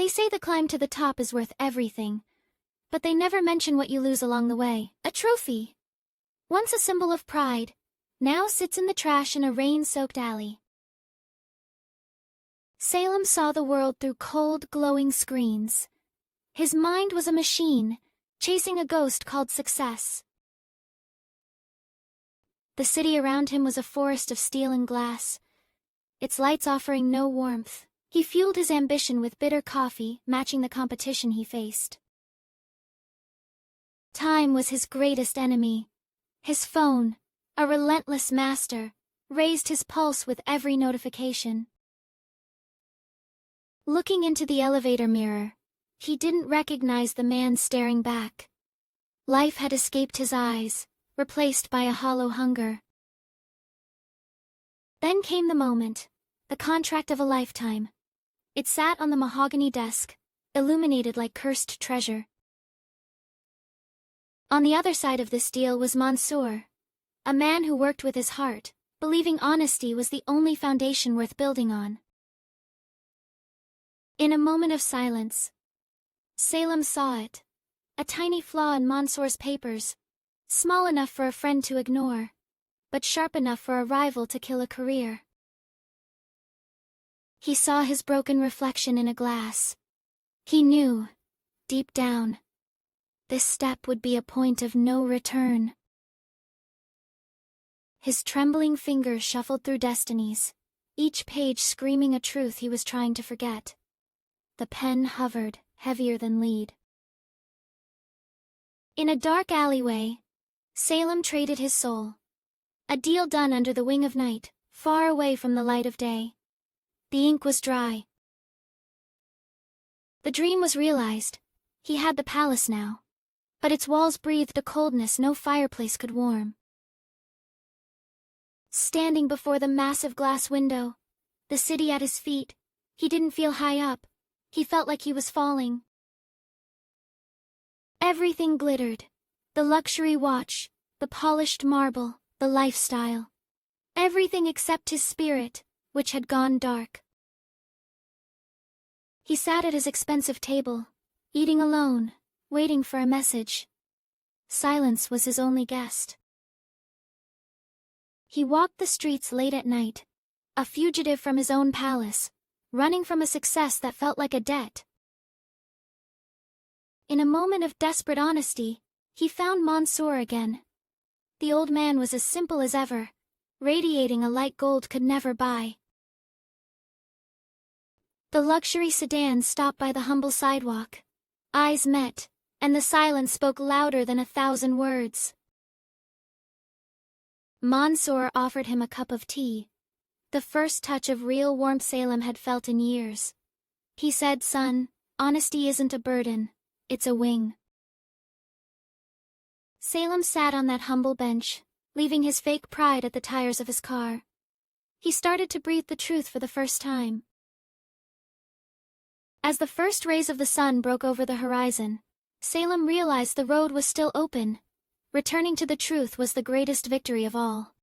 They say the climb to the top is worth everything, but they never mention what you lose along the way. A trophy, once a symbol of pride, now sits in the trash in a rain-soaked alley. Salem saw the world through cold, glowing screens. His mind was a machine, chasing a ghost called success. The city around him was a forest of steel and glass, its lights offering no warmth. He fueled his ambition with bitter coffee, matching the competition he faced. Time was his greatest enemy. His phone, a relentless master, raised his pulse with every notification. Looking into the elevator mirror, he didn't recognize the man staring back. Life had escaped his eyes, replaced by a hollow hunger. Then came the moment, the contract of a lifetime. It sat on the mahogany desk, illuminated like cursed treasure. On the other side of this deal was Mansour, a man who worked with his heart, believing honesty was the only foundation worth building on. In a moment of silence, Salem saw it, a tiny flaw in Mansour's papers, small enough for a friend to ignore, but sharp enough for a rival to kill a career. He saw his broken reflection in a glass. He knew, deep down, this step would be a point of no return. His trembling fingers shuffled through destinies, each page screaming a truth he was trying to forget. The pen hovered, heavier than lead. In a dark alleyway, Salem traded his soul. A deal done under the wing of night, far away from the light of day. The ink was dry. The dream was realized. He had the palace now. But its walls breathed a coldness no fireplace could warm. Standing before the massive glass window, the city at his feet, he didn't feel high up. He felt like he was falling. Everything glittered. The luxury watch, the polished marble, the lifestyle. Everything except his spirit, which had gone dark. He sat at his expensive table, eating alone, waiting for a message. Silence was his only guest. He walked the streets late at night, a fugitive from his own palace, running from a success that felt like a debt. In a moment of desperate honesty, he found Mansour again. The old man was as simple as ever, radiating a light gold could never buy. The luxury sedan stopped by the humble sidewalk. Eyes met, and the silence spoke louder than 1,000 words. Mansour offered him a cup of tea, the first touch of real warmth Salem had felt in years. He said, "Son, honesty isn't a burden, it's a wing." Salem sat on that humble bench, leaving his fake pride at the tires of his car. He started to breathe the truth for the first time. As the first rays of the sun broke over the horizon, Salem realized the road was still open. Returning to the truth was the greatest victory of all.